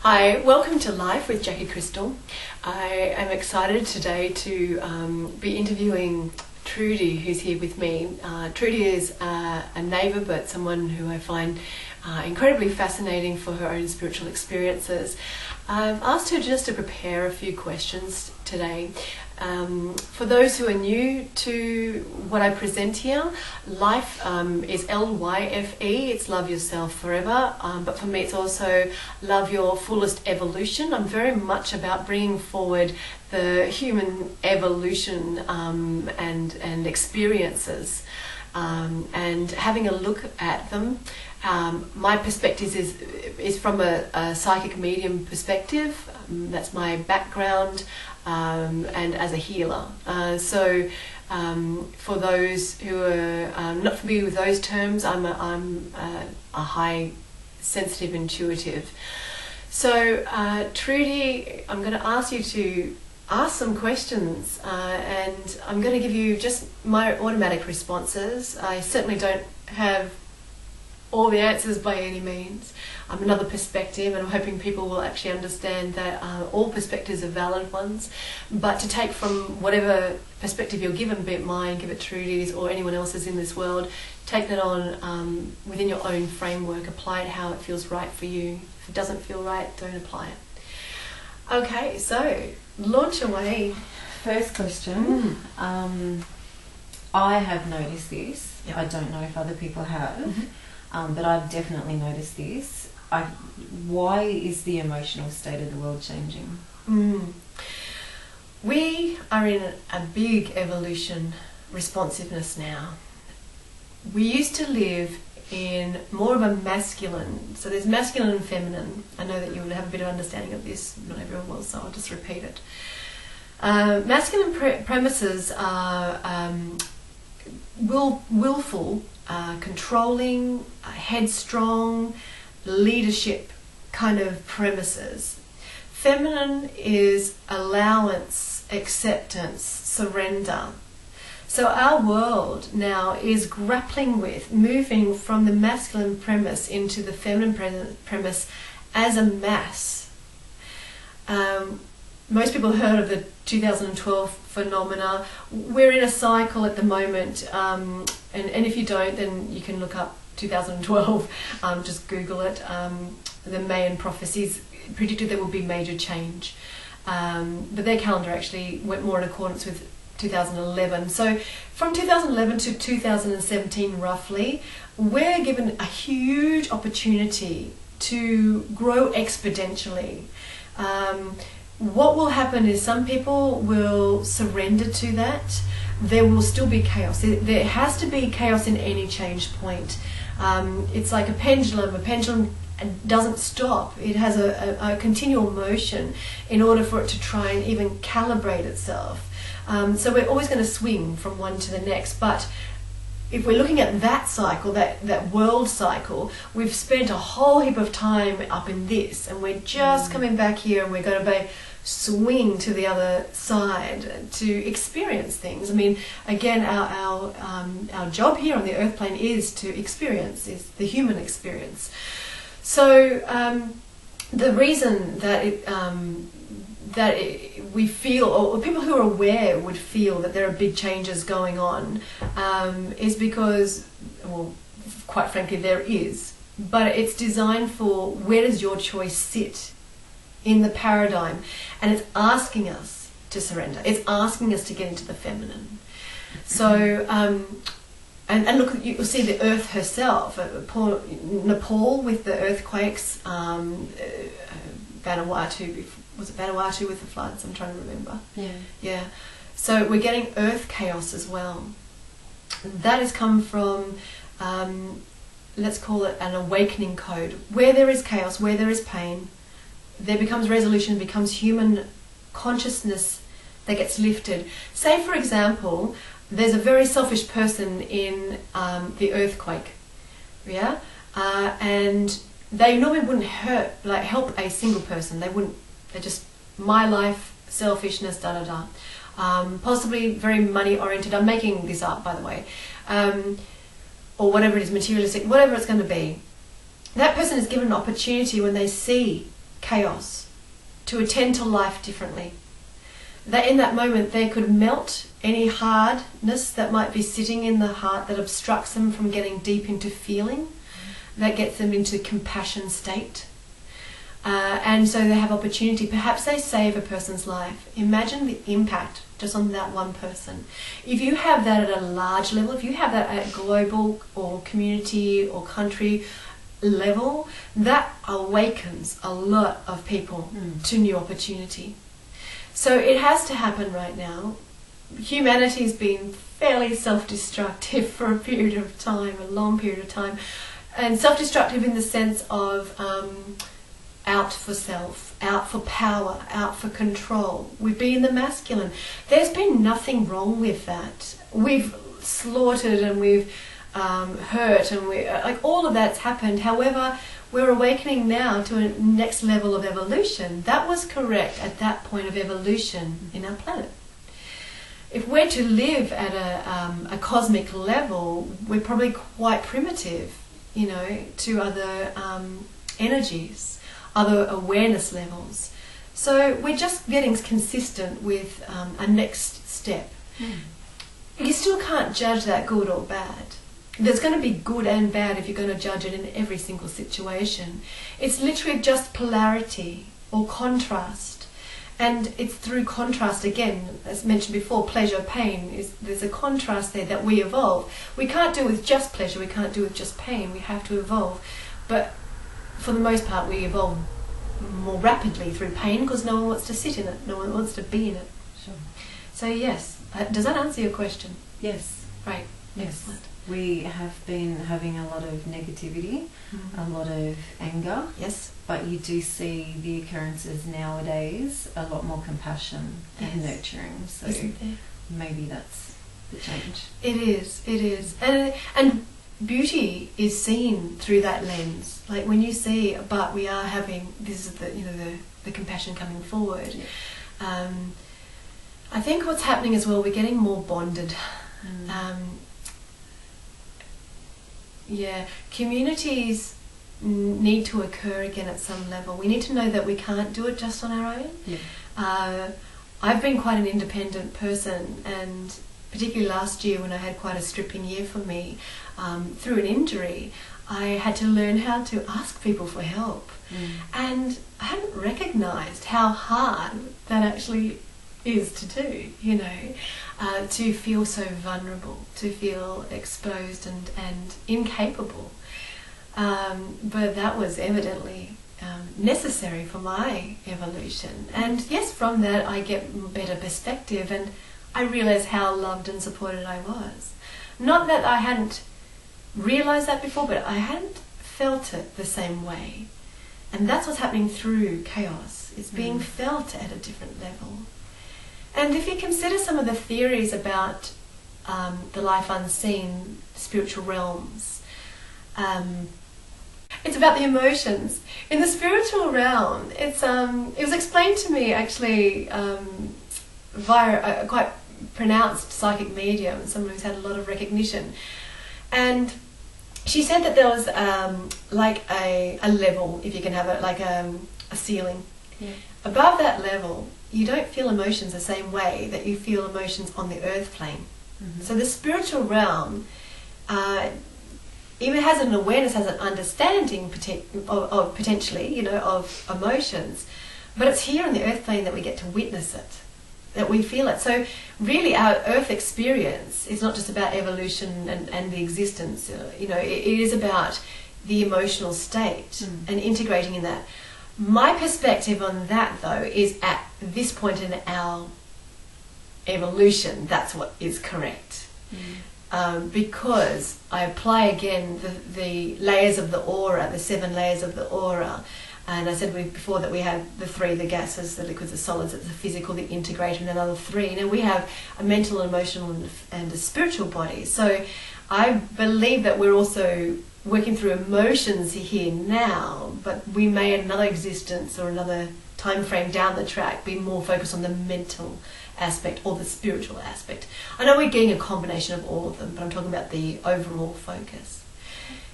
Hi, welcome to LYFE with Jacqui Krystal. I am excited today to be interviewing Trudy, who's here with me. Trudy is a neighbour, but someone who I find incredibly fascinating for her own spiritual experiences. I've asked her just to prepare a few questions today. For those who are new to what I present here, LYFE is LYFE, it's Love Yourself Forever, but for me it's also Love Your Fullest Evolution. I'm very much about bringing forward the human evolution and experiences and having a look at them. My perspective is from a psychic medium perspective. That's my background, and as a healer. So for those who are not familiar with those terms, I'm a high sensitive intuitive. So Trudy, I'm going to ask you to ask some questions, and I'm going to give you just my automatic responses. I certainly don't have all the answers by any means. I'm another perspective, and I'm hoping people will actually understand that all perspectives are valid ones, but to take from whatever perspective you're given, be it mine, give it Trudy's or anyone else's in this world, take that on within your own framework, apply it how it feels right for you. If it doesn't feel right, don't apply it. Okay, so launch away. First question. I have noticed this. Yep. I don't know if other people have. But I've definitely noticed this. Why is the emotional state of the world changing? We are in a big evolution responsiveness now. We used to live in more of a masculine, so there's masculine and feminine. I know that you would have a bit of understanding of this, not everyone will, so I'll just repeat it. Masculine premises are willful, controlling, headstrong, leadership kind of premises. Feminine is allowance, acceptance, surrender. So our world now is grappling with moving from the masculine premise into the feminine premise as a mass. Most people heard of the 2012 phenomena. We're in a cycle at the moment, and if you don't, then you can look up 2012, just Google it. The Mayan prophecies predicted there will be major change, but their calendar actually went more in accordance with 2011. So from 2011 to 2017 roughly, we're given a huge opportunity to grow exponentially. What will happen is some people will surrender to that. There will still be chaos. There has to be chaos in any change point. It's like a pendulum. A pendulum doesn't stop. It has a continual motion in order for it to try and even calibrate itself. So we're always going to swing from one to the next. But if we're looking at that cycle, that world cycle, we've spent a whole heap of time up in this, and we're just coming back here, and we're going to swing to the other side to experience things. I mean, again, our job here on the earth plane is to experience, is the human experience. So the reason that we feel, or people who are aware would feel that there are big changes going on, is because, well, quite frankly, there is. But it's designed for where does your choice sit in the paradigm, and it's asking us to surrender. It's asking us to get into the feminine. So, and look, you'll see the Earth herself. Nepal with the earthquakes, Vanuatu. Was it Vanuatu with the floods? I'm trying to remember. Yeah. So we're getting earth chaos as well. That has come from, let's call it an awakening code. Where there is chaos, where there is pain, there becomes resolution, becomes human consciousness that gets lifted. Say, for example, there's a very selfish person in the earthquake, yeah, and they normally wouldn't help a single person. They're just my life, selfishness, possibly very money oriented. I'm making this up, by the way, or whatever it is, materialistic, whatever it's going to be. That person is given an opportunity when they see chaos, to attend to life differently. That in that moment they could melt any hardness that might be sitting in the heart that obstructs them from getting deep into feeling, that gets them into compassion state. And so they have opportunity. Perhaps they save a person's life. Imagine the impact just on that one person. If you have that at a large level, if you have that at global or community or country level, that awakens a lot of people to new opportunity. So it has to happen right now. Humanity's been fairly self-destructive for a period of time, a long period of time, and self-destructive in the sense of out for self, out for power, out for control. We've been in the masculine. There's been nothing wrong with that. We've slaughtered and we've hurt, and we like all of that's happened. However, we're awakening now to a next level of evolution. That was correct at that point of evolution in our planet. If we're to live at a cosmic level, we're probably quite primitive, you know, to other energies, other awareness levels. So we're just getting consistent with a next step. You still can't judge that good or bad. There's going to be good and bad if you're going to judge it in every single situation. It's literally just polarity or contrast. And it's through contrast, again, as mentioned before, pleasure, pain, there's a contrast there that we evolve. We can't do with just pleasure, we can't do with just pain, we have to evolve. But for the most part, we evolve more rapidly through pain because no one wants to sit in it, no one wants to be in it. Sure. So yes, does that answer your question? Yes. Right. Yes. Excellent. We have been having a lot of negativity, a lot of anger. Yes. But you do see the occurrences nowadays, a lot more compassion and Yes. nurturing. So Isn't there? maybe that's the change. It is. And beauty is seen through that lens. Like when you see, but we are having, this is the compassion coming forward. Yeah. I think what's happening as well, we're getting more bonded. Communities need to occur again at some level. We need to know that we can't do it just on our own. Yeah. I've been quite an independent person, and particularly last year when I had quite a stripping year for me, through an injury, I had to learn how to ask people for help. And I hadn't recognised how hard that actually is to do, you know, to feel so vulnerable, to feel exposed and incapable. But that was evidently necessary for my evolution. And yes, from that I get better perspective, and I realise how loved and supported I was. Not that I hadn't realised that before, but I hadn't felt it the same way. And that's what's happening through chaos. It's being felt at a different level. And if you consider some of the theories about the life unseen, spiritual realms, it's about the emotions. In the spiritual realm, it was explained to me actually via a quite pronounced psychic medium, someone who's had a lot of recognition. And she said that there was like a level, if you can have it, like a ceiling. Yeah. Above that level, you don't feel emotions the same way that you feel emotions on the earth plane. So the spiritual realm even has an awareness, has an understanding of potentially, you know, of emotions, but it's here on the earth plane that we get to witness it, that we feel it. So really our earth experience is not just about evolution and the existence, you know, it is about the emotional state and integrating in that. My perspective on that, though, is at this point in our evolution, that's what is correct. Because I apply again the layers of the aura, the 7 layers of the aura. And I said before that we have the 3, the gases, the liquids, the solids, the physical, the integrated, and another 3. Now we have a mental, emotional, and a spiritual body. So I believe that we're also working through emotions here now, but we may in another existence or another time frame down the track be more focused on the mental aspect or the spiritual aspect. I know we're getting a combination of all of them, but I'm talking about the overall focus.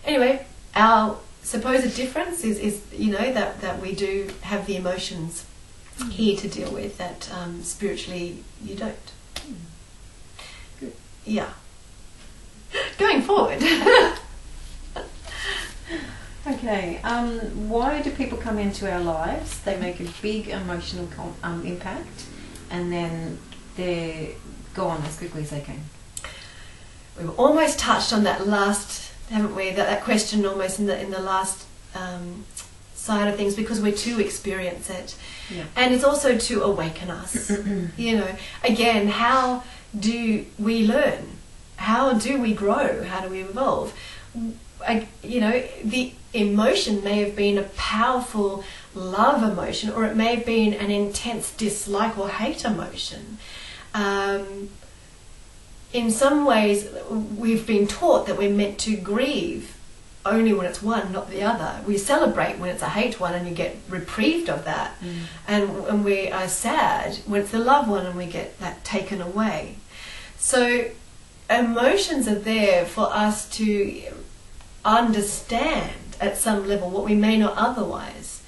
Anyway, our supposed difference is you know, that we do have the emotions here to deal with that spiritually you don't. Good. Yeah. Going forward. Okay. Why do people come into our lives? They make a big emotional impact, and then they're gone as quickly as they can. We've almost touched on that last, haven't we? That question almost in the last side of things, because we're to experience it, Yeah. and it's also to awaken us. You know, again, how do we learn? How do we grow? How do we evolve? You know, the emotion may have been a powerful love emotion, or it may have been an intense dislike or hate emotion. In some ways, we've been taught that we're meant to grieve only when it's one, not the other. We celebrate when it's a hate one and you get reprieved of that. And we are sad when it's the love one and we get that taken away. So emotions are there for us to understand at some level what we may not otherwise.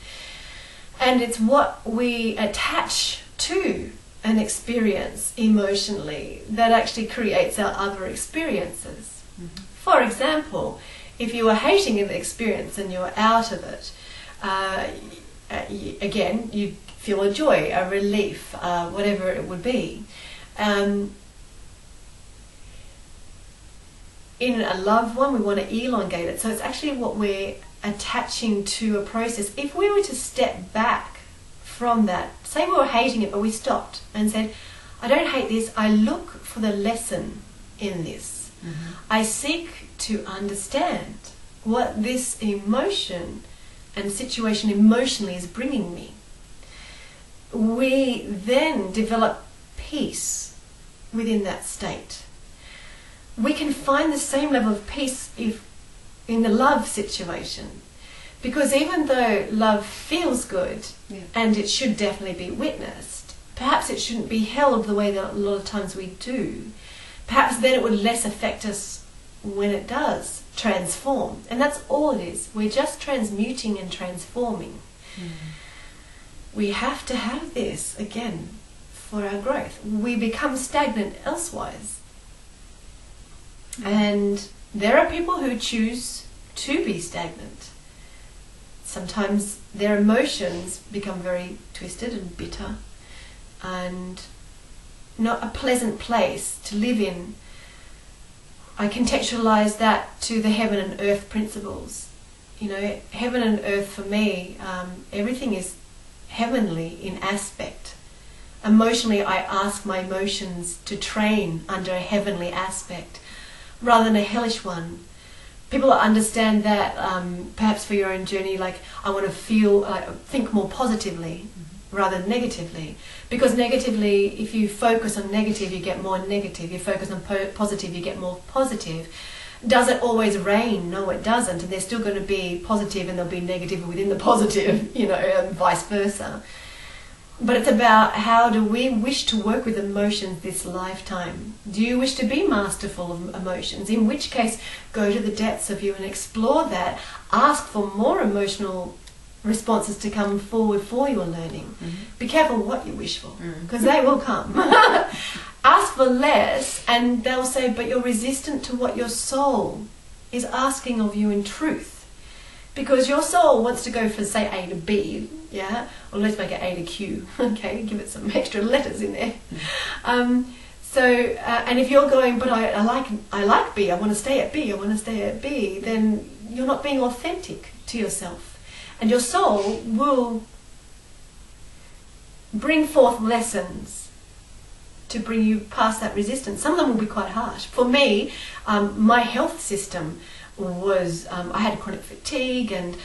And it's what we attach to an experience emotionally that actually creates our other experiences. For example, if you were hating an experience and you're out of it, again, you feel a joy, a relief, whatever it would be. In a loved one, we want to elongate it. So it's actually what we're attaching to a process. If we were to step back from that, say we were hating it, but we stopped and said, I don't hate this, I look for the lesson in this. I seek to understand what this emotion and situation emotionally is bringing me. We then develop peace within that state. We can find the same level of peace if in the love situation, because even though love feels good, and it should definitely be witnessed, perhaps it shouldn't be held the way that a lot of times we do. Perhaps then it would less affect us when it does transform, and that's all it is. We're just transmuting and transforming. We have to have this again for our growth. We become stagnant elsewise. And there are people who choose to be stagnant. Sometimes their emotions become very twisted and bitter and not a pleasant place to live in. I contextualize that to the heaven and earth principles. You know, heaven and earth for me, everything is heavenly in aspect. Emotionally, I ask my emotions to train under a heavenly aspect rather than a hellish one. People understand that perhaps for your own journey, like I want to think more positively rather than negatively. Because negatively, if you focus on negative, you get more negative. You focus on positive, you get more positive. Does it always rain? No, it doesn't. And there's still going to be positive and there'll be negative within the positive, you know, and vice versa. But it's about how do we wish to work with emotions this lifetime. Do you wish to be masterful of emotions? In which case, go to the depths of you and explore that. Ask for more emotional responses to come forward for your learning. Be careful what you wish for, because they will come. Ask for less, and they'll say, but you're resistant to what your soul is asking of you in truth. Because your soul wants to go from, say, A to B, yeah? Or let's make it A to Q, okay? Give it some extra letters in there. And if you're going, but I like B, I want to stay at B, I want to stay at B, then you're not being authentic to yourself. And your soul will bring forth lessons to bring you past that resistance. Some of them will be quite harsh. For me, my health system was, I had chronic fatigue and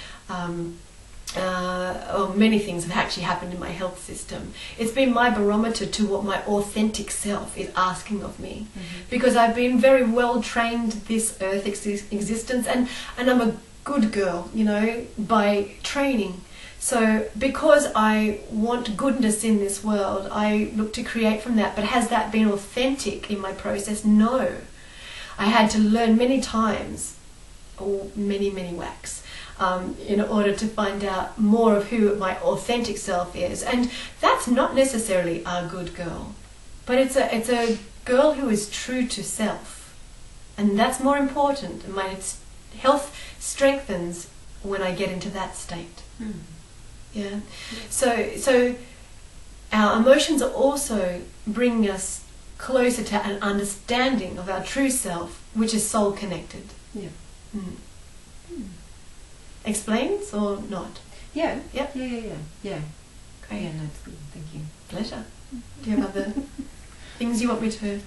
many things have actually happened in my health system. It's been my barometer to what my authentic self is asking of me. Because I've been very well trained this earth existence, and I'm a good girl, you know, by training. So because I want goodness in this world, I look to create from that. But has that been authentic in my process? No. I had to learn many times, or many whacks, in order to find out more of who my authentic self is. And that's not necessarily a good girl, but it's a girl who is true to self, and that's more important. My health strengthens when I get into that state. Yeah. So our emotions are also bringing us closer to an understanding of our true self, which is soul connected. Yeah. Explains or not? Yeah. Yep. Yeah. Great. Yeah, no, it's good. Thank you. Pleasure. Do you have other things you want me to?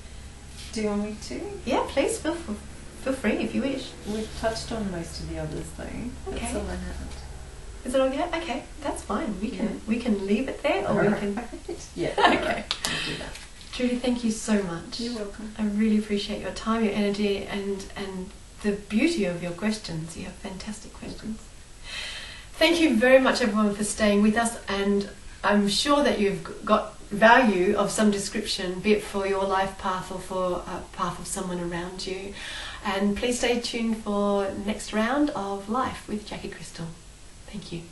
Do you want me to? Yeah, please feel free if you wish. We've touched on most of the others though. Okay. That's all I had. Is it okay? Okay, that's fine. We can leave it there, or we can. Yeah. Okay. I'll do that. Trudy, thank you so much. You're welcome. I really appreciate your time, your energy, and the beauty of your questions. You have fantastic questions. Thank you very much, everyone, for staying with us, and I'm sure that you've got value of some description, be it for your life path or for a path of someone around you. And please stay tuned for next round of Life with Jacqui Krystal. Thank you.